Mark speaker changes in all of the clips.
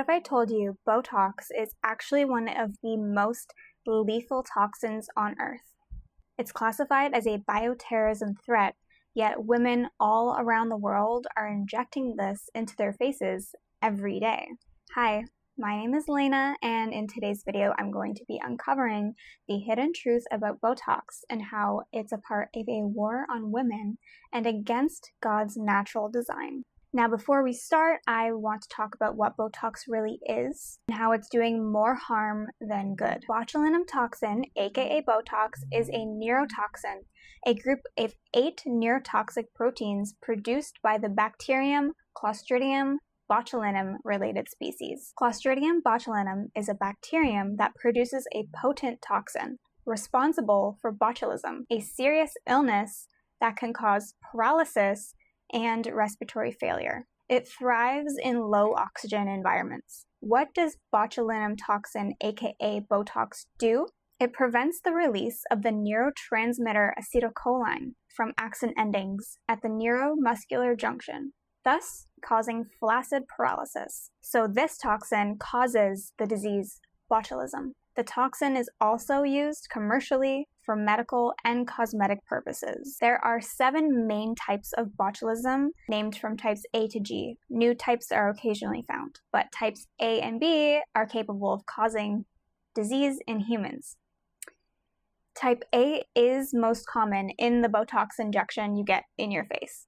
Speaker 1: What if I told you Botox is actually one of the most lethal toxins on Earth? It's classified as a bioterrorism threat, yet women all around the world are injecting this into their faces every day. Hi, my name is Lena, and in today's video I'm going to be uncovering the hidden truth about Botox and how it's a part of a war on women and against God's natural design. Now, before we start, I want to talk about what Botox really is and how it's doing more harm than good. Botulinum toxin, aka Botox, is a neurotoxin, a group of 8 neurotoxic proteins produced by the bacterium Clostridium botulinum-related species. Clostridium botulinum is a bacterium that produces a potent toxin responsible for botulism, a serious illness that can cause paralysis and respiratory failure. It thrives in low oxygen environments. What does botulinum toxin, aka Botox, do? It prevents the release of the neurotransmitter acetylcholine from axon endings at the neuromuscular junction, thus causing flaccid paralysis. So this toxin causes the disease botulism. The toxin is also used commercially for medical and cosmetic purposes. There are 7 main types of botulism, named from types A to G. New types are occasionally found, but types A and B are capable of causing disease in humans. Type A is most common in the Botox injection you get in your face.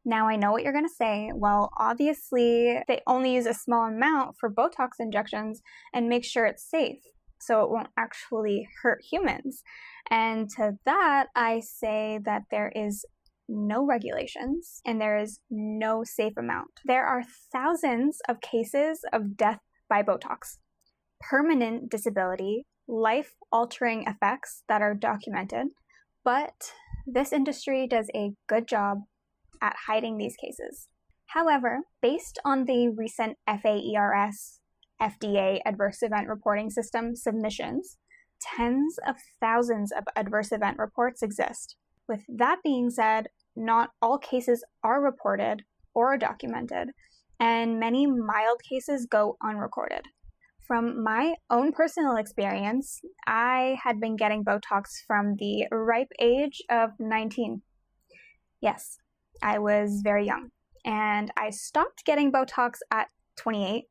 Speaker 1: Now I know what you're going to say, well, obviously they only use a small amount for Botox injections and make sure it's safe, so it won't actually hurt humans. And to that, I say that there is no regulations and there is no safe amount. There are thousands of cases of death by Botox, permanent disability, life-altering effects that are documented, but this industry does a good job at hiding these cases. However, based on the recent FAERS FDA adverse event reporting system submissions, tens of thousands of adverse event reports exist. With that being said, not all cases are reported or documented, and many mild cases go unrecorded. From my own personal experience, I had been getting Botox from the ripe age of 19. Yes, I was very young, and I stopped getting Botox at 28.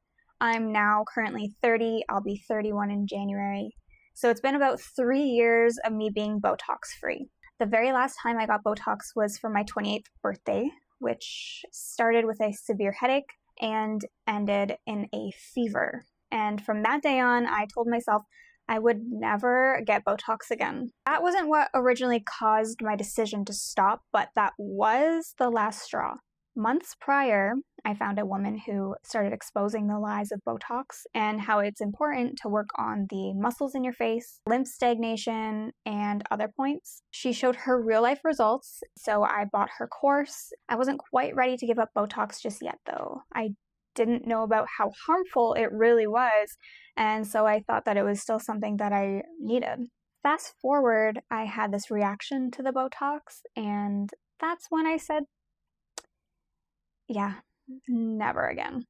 Speaker 1: I'm now currently 30. I'll be 31 in January. So it's been about 3 years of me being Botox free. The very last time I got Botox was for my 28th birthday, which started with a severe headache and ended in a fever. And from that day on, I told myself I would never get Botox again. That wasn't what originally caused my decision to stop, but that was the last straw. Months prior, I found a woman who started exposing the lies of Botox and how it's important to work on the muscles in your face, lymph stagnation, and other points. She showed her real life results, so I bought her course. I wasn't quite ready to give up Botox just yet though. I didn't know about how harmful it really was, and so I thought that it was still something that I needed. Fast forward, I had this reaction to the Botox, and that's when I said, yeah, never again.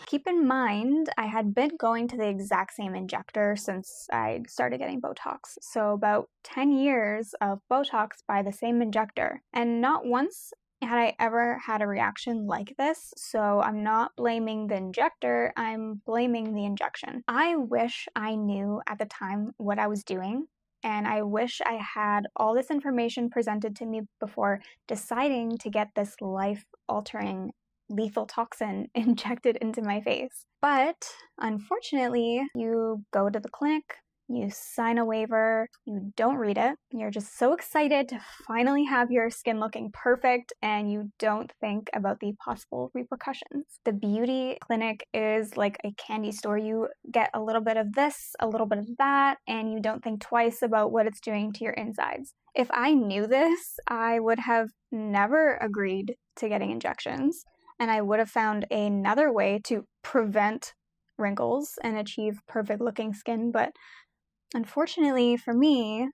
Speaker 1: Keep in mind, I had been going to the exact same injector since I started getting Botox. So about 10 years of Botox by the same injector. And not once had I ever had a reaction like this. So I'm not blaming the injector, I'm blaming the injection. I wish I knew at the time what I was doing. And I wish I had all this information presented to me before deciding to get this life-altering lethal toxin injected into my face. But unfortunately, you go to the clinic, you sign a waiver, you don't read it, you're just so excited to finally have your skin looking perfect, and you don't think about the possible repercussions. The beauty clinic is like a candy store. You get a little bit of this, a little bit of that, and you don't think twice about what it's doing to your insides. If I knew this, I would have never agreed to getting injections, and I would have found another way to prevent wrinkles and achieve perfect looking skin, but unfortunately for me,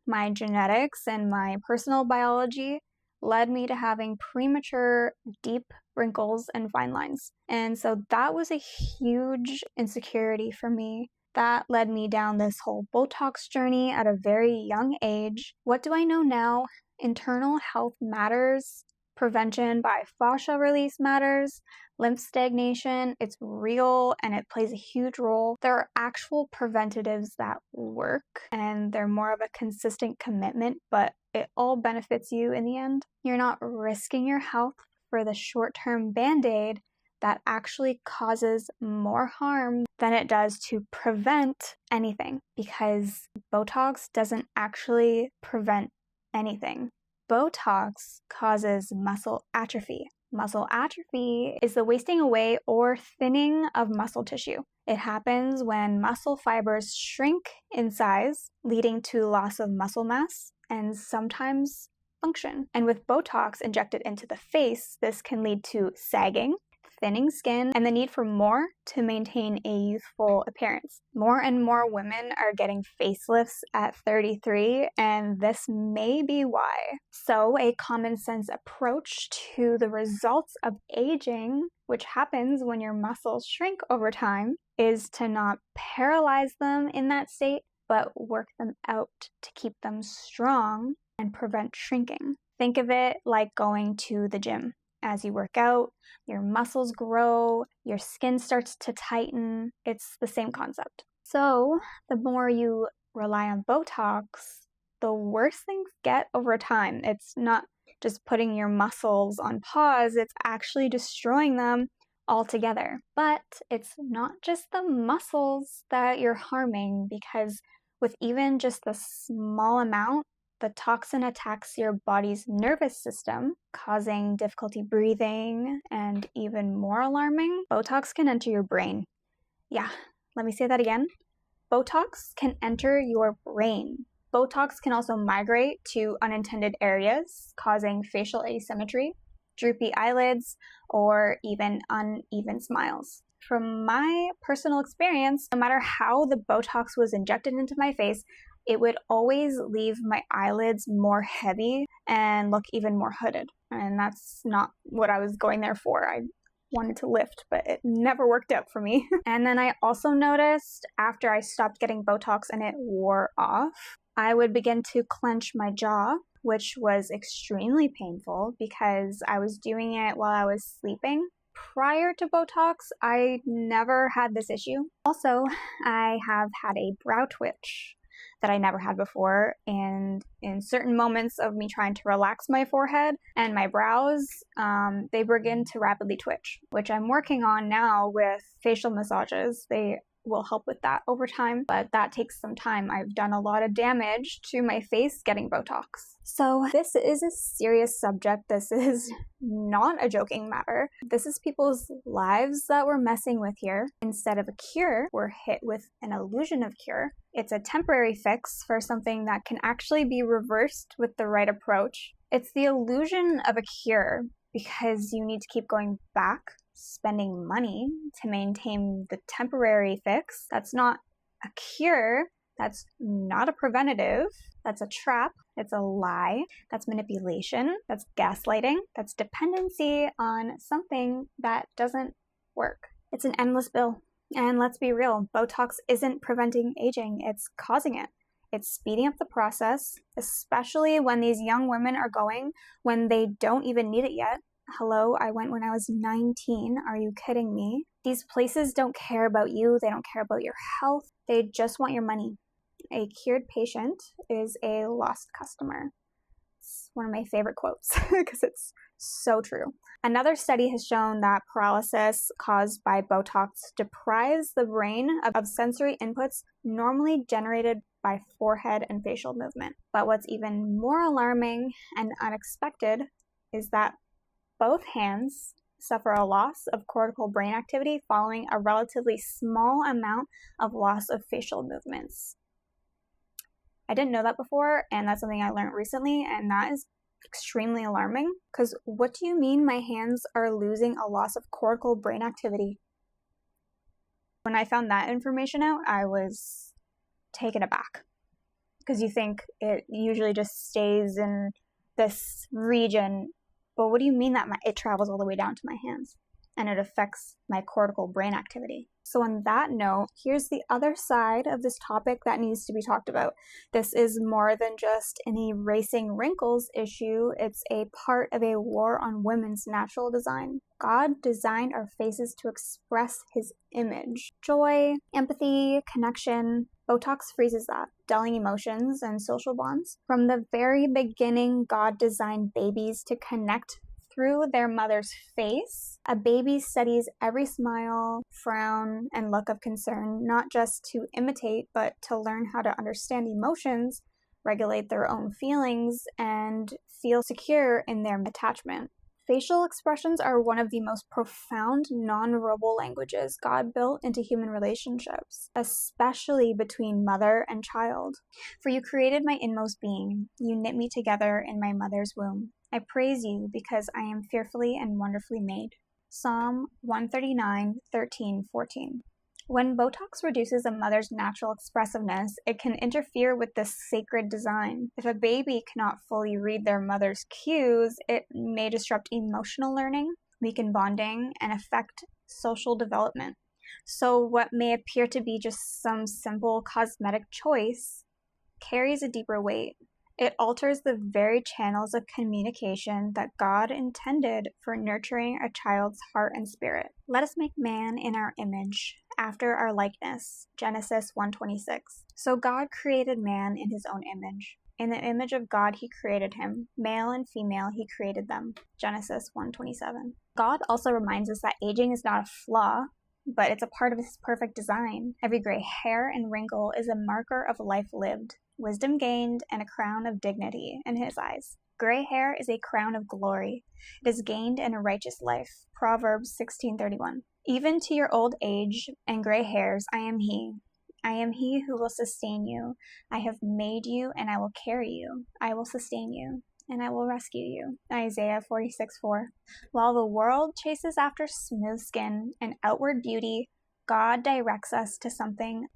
Speaker 1: my genetics and my personal biology led me to having premature, deep wrinkles and fine lines. And so that was a huge insecurity for me. That led me down this whole Botox journey at a very young age. What do I know now? Internal health matters. Prevention by fascia release matters. Lymph stagnation, it's real and it plays a huge role. There are actual preventatives that work and they're more of a consistent commitment, but it all benefits you in the end. You're not risking your health for the short-term band-aid that actually causes more harm than it does to prevent anything, because Botox doesn't actually prevent anything. Botox causes muscle atrophy. Muscle atrophy is the wasting away or thinning of muscle tissue. It happens when muscle fibers shrink in size, leading to loss of muscle mass and sometimes function. And with Botox injected into the face, this can lead to sagging, thinning skin, and the need for more to maintain a youthful appearance. More and more women are getting facelifts at 33, and this may be why. So, a common sense approach to the results of aging, which happens when your muscles shrink over time, is to not paralyze them in that state, but work them out to keep them strong and prevent shrinking. Think of it like going to the gym. As you work out, your muscles grow, your skin starts to tighten. It's the same concept. So, the more you rely on Botox, the worse things get over time. It's not just putting your muscles on pause, it's actually destroying them altogether. But it's not just the muscles that you're harming, because with even just the small amount, the toxin attacks your body's nervous system, causing difficulty breathing, and even more alarming, Botox can enter your brain. Yeah, let me say that again. Botox can enter your brain. Botox can also migrate to unintended areas, causing facial asymmetry, droopy eyelids, or even uneven smiles. From my personal experience, no matter how the Botox was injected into my face, it would always leave my eyelids more heavy and look even more hooded. And that's not what I was going there for. I wanted to lift, but it never worked out for me. And then I also noticed after I stopped getting Botox and it wore off, I would begin to clench my jaw, which was extremely painful because I was doing it while I was sleeping. Prior to Botox, I never had this issue. Also, I have had a brow twitch that I never had before, and in certain moments of me trying to relax my forehead and my brows, they begin to rapidly twitch, which I'm working on now with facial massages. They will help with that over time, but that takes some time. I've done a lot of damage to my face getting Botox. So this is a serious subject. This is not a joking matter. This is people's lives that we're messing with here. Instead of a cure, we're hit with an illusion of cure. It's a temporary fix for something that can actually be reversed with the right approach. It's the illusion of a cure because you need to keep going back, spending money to maintain the temporary fix. That's not a cure. That's not a preventative. That's a trap. It's a lie. That's manipulation. That's gaslighting. That's dependency on something that doesn't work. It's an endless bill. And let's be real, Botox isn't preventing aging. It's causing it. It's speeding up the process, especially when these young women are going when they don't even need it yet. Hello, I went when I was 19. Are you kidding me? These places don't care about you. They don't care about your health. They just want your money. A cured patient is a lost customer. It's one of my favorite quotes because it's so true. Another study has shown that paralysis caused by Botox deprives the brain of sensory inputs normally generated by forehead and facial movement. But what's even more alarming and unexpected is that both hands suffer a loss of cortical brain activity following a relatively small amount of loss of facial movements. I didn't know that before, and that's something I learned recently, and that is extremely alarming, because what do you mean my hands are losing a loss of cortical brain activity? When I found that information out, I was taken aback, because you think it usually just stays in this region. But what do you mean that it travels all the way down to my hands and it affects my cortical brain activity? So on that note, here's the other side of this topic that needs to be talked about. This is more than just an erasing wrinkles issue. It's a part of a war on women's natural design. God designed our faces to express his image. Joy, empathy, connection. Botox freezes that, dulling emotions and social bonds. From the very beginning, God designed babies to connect through their mother's face. A baby studies every smile, frown, and look of concern, not just to imitate, but to learn how to understand emotions, regulate their own feelings, and feel secure in their attachment. Facial expressions are one of the most profound non-verbal languages God built into human relationships, especially between mother and child. For you created my inmost being. You knit me together in my mother's womb. I praise you because I am fearfully and wonderfully made. Psalm 139, 13, 14. When Botox reduces a mother's natural expressiveness, it can interfere with this sacred design. If a baby cannot fully read their mother's cues, it may disrupt emotional learning, weaken bonding, and affect social development. So what may appear to be just some simple cosmetic choice carries a deeper weight. It alters the very channels of communication that God intended for nurturing a child's heart and spirit. Let us make man in our image, after our likeness. Genesis 1:26. So God created man in his own image. In the image of God he created him. Male and female he created them. Genesis 1:27. God also reminds us that aging is not a flaw, but it's a part of his perfect design. Every gray hair and wrinkle is a marker of life lived, wisdom gained, and a crown of dignity in his eyes. Gray hair is a crown of glory. It is gained in a righteous life. Proverbs 16:31. Even to your old age and gray hairs, I am he. I am he who will sustain you. I have made you, and I will carry you. I will sustain you, and I will rescue you. Isaiah 46:4. While the world chases after smooth skin and outward beauty, God directs us to something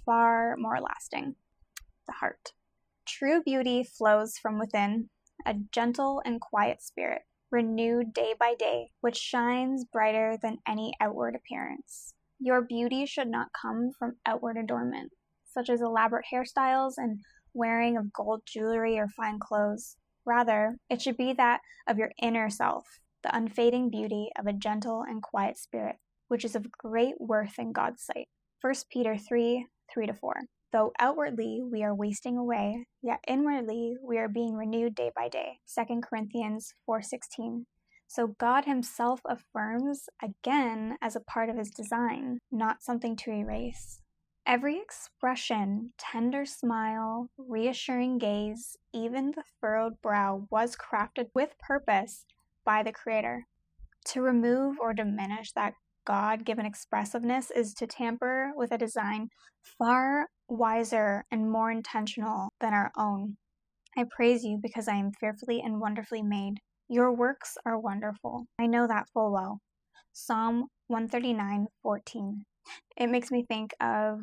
Speaker 1: far more lasting. The heart. True beauty flows from within, a gentle and quiet spirit, renewed day by day, which shines brighter than any outward appearance. Your beauty should not come from outward adornment, such as elaborate hairstyles and wearing of gold jewelry or fine clothes. Rather, it should be that of your inner self, the unfading beauty of a gentle and quiet spirit, which is of great worth in God's sight. 1 Peter 3:3-4. Though outwardly we are wasting away, yet inwardly we are being renewed day by day. 2 Corinthians 4:16. So God himself affirms, again, as a part of his design, not something to erase. Every expression, tender smile, reassuring gaze, even the furrowed brow was crafted with purpose by the Creator. To remove or diminish that God-given expressiveness is to tamper with a design far wiser and more intentional than our own. I praise you because I am fearfully and wonderfully made. Your works are wonderful. I know that full well. Psalm 139:14. It makes me think of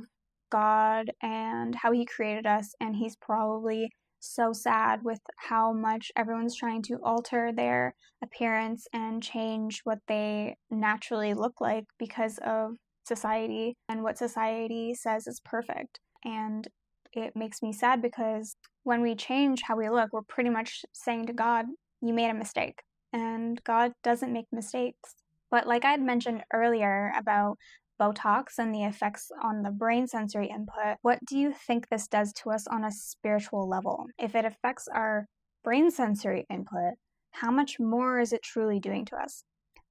Speaker 1: God and how he created us, and he's probably so sad with how much everyone's trying to alter their appearance and change what they naturally look like because of society and what society says is perfect. And it makes me sad because when we change how we look, we're pretty much saying to God, you made a mistake. And God doesn't make mistakes. But like I had mentioned earlier about Botox and the effects on the brain sensory input, what do you think this does to us on a spiritual level? If it affects our brain sensory input, how much more is it truly doing to us?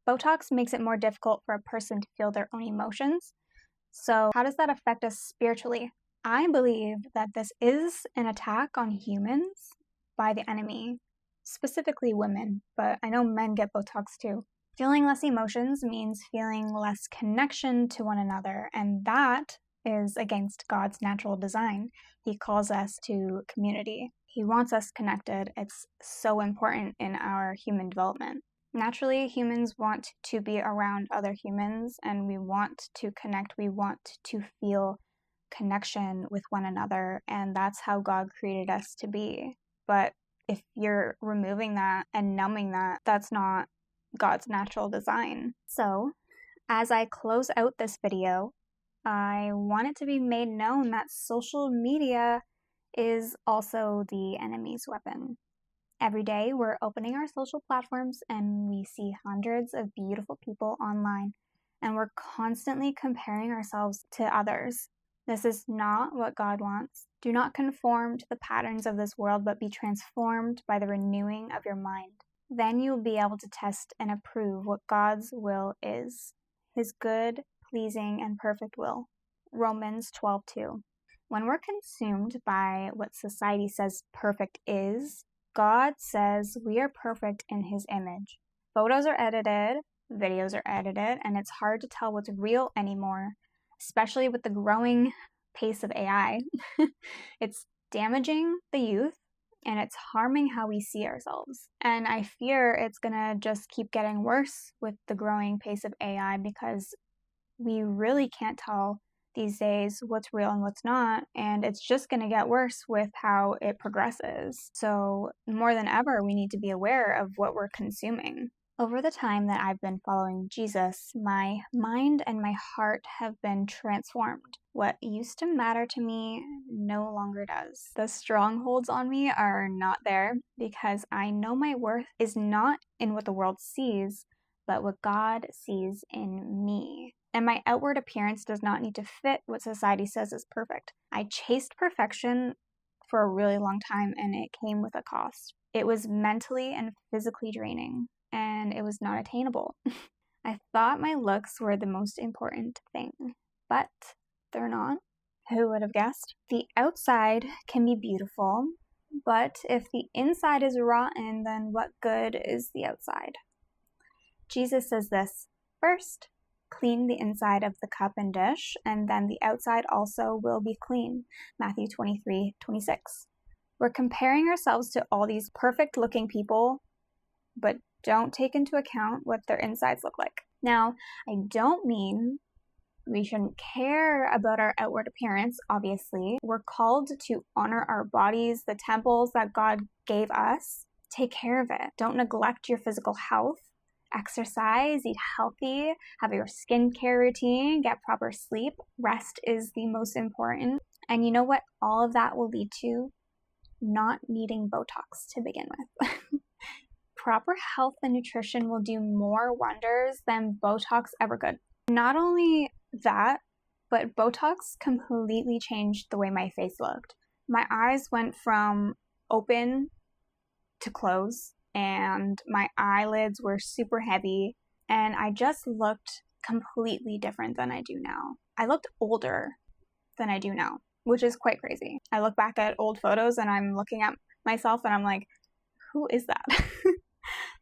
Speaker 1: Botox makes it more difficult for a person to feel their own emotions. So how does that affect us spiritually? I believe that this is an attack on humans by the enemy, specifically women, but I know men get Botox too. Feeling less emotions means feeling less connection to one another, and that is against God's natural design. He calls us to community. He wants us connected. It's so important in our human development. Naturally, humans want to be around other humans, and we want to connect. We want to feel connection with one another, and that's how God created us to be. But if you're removing that and numbing that, that's not God's natural design. So, as I close out this video, I want it to be made known that social media is also the enemy's weapon. Every day, we're opening our social platforms and we see hundreds of beautiful people online, and we're constantly comparing ourselves to others. This is not what God wants. Do not conform to the patterns of this world, but be transformed by the renewing of your mind. Then you'll be able to test and approve what God's will is, His good, pleasing, and perfect will. Romans 12:2. When we're consumed by what society says perfect is, God says we are perfect in His image. Photos are edited, videos are edited, and it's hard to tell what's real anymore, especially with the growing pace of AI. It's damaging the youth, and it's harming how we see ourselves. And I fear it's gonna just keep getting worse with the growing pace of AI, because we really can't tell these days what's real and what's not, and it's just going to get worse with how it progresses. So more than ever, we need to be aware of what we're consuming. Over the time that I've been following Jesus, my mind and my heart have been transformed. What used to matter to me no longer does. The strongholds on me are not there, because I know my worth is not in what the world sees, but what God sees in me. And my outward appearance does not need to fit what society says is perfect. I chased perfection for a really long time, and it came with a cost. It was mentally and physically draining, and it was not attainable. I thought my looks were the most important thing, but they're not. Who would have guessed? The outside can be beautiful, but if the inside is rotten, then what good is the outside? Jesus says this: first, clean the inside of the cup and dish, and then the outside also will be clean. Matthew 23:26. We're comparing ourselves to all these perfect looking people, but don't take into account what their insides look like. Now, I don't mean we shouldn't care about our outward appearance, obviously. We're called to honor our bodies, the temples that God gave us. Take care of it. Don't neglect your physical health. Exercise, eat healthy, have your skincare routine, get proper sleep. Rest is the most important. And you know what all of that will lead to? Not needing Botox to begin with. Proper health and nutrition will do more wonders than Botox ever could. Not only that, but Botox completely changed the way my face looked. My eyes went from open to closed, and my eyelids were super heavy, and I just looked completely different than I do now. I looked older than I do now, which is quite crazy. I look back at old photos and I'm looking at myself and I'm like, who is that?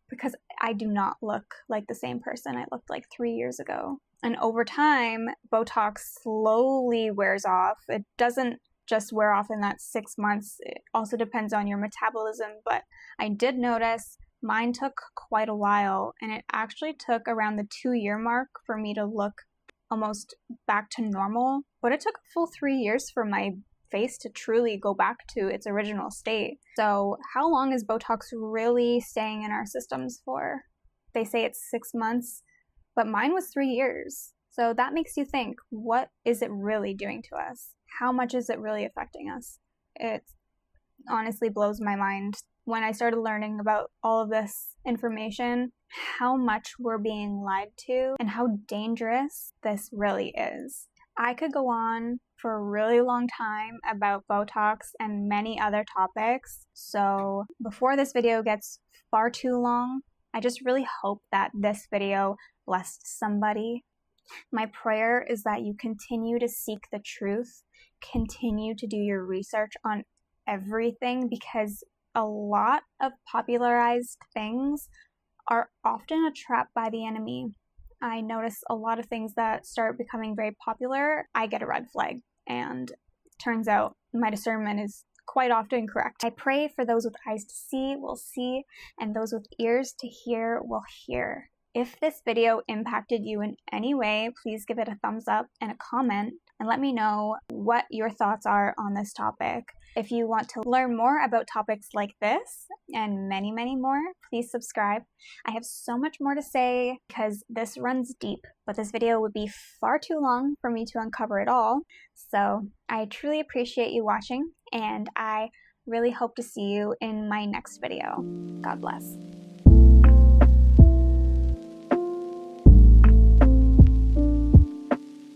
Speaker 1: Because I do not look like the same person I looked like 3 years ago. And over time, Botox slowly wears off. It doesn't just wear off in that 6 months. It also depends on your metabolism, but I did notice mine took quite a while, and it actually took around the 2-year mark for me to look almost back to normal. But it took a full 3 years for my face to truly go back to its original state. So how long is Botox really staying in our systems for? They say it's 6 months, but mine was 3 years. So that makes you think, what is it really doing to us? How much is it really affecting us? It honestly blows my mind when I started learning about all of this information, how much we're being lied to and how dangerous this really is. I could go on for a really long time about Botox and many other topics. So before this video gets far too long, I just really hope that this video blessed somebody. My prayer is that you continue to seek the truth, continue to do your research on everything, because a lot of popularized things are often a trap by the enemy. I notice a lot of things that start becoming very popular, I get a red flag, and turns out my discernment is quite often correct. I pray for those with eyes to see will see, and those with ears to hear will hear. If this video impacted you in any way, please give it a thumbs up and a comment and let me know what your thoughts are on this topic. If you want to learn more about topics like this and many, many more, please subscribe. I have so much more to say because this runs deep, but this video would be far too long for me to uncover it all. So I truly appreciate you watching, and I really hope to see you in my next video. God bless.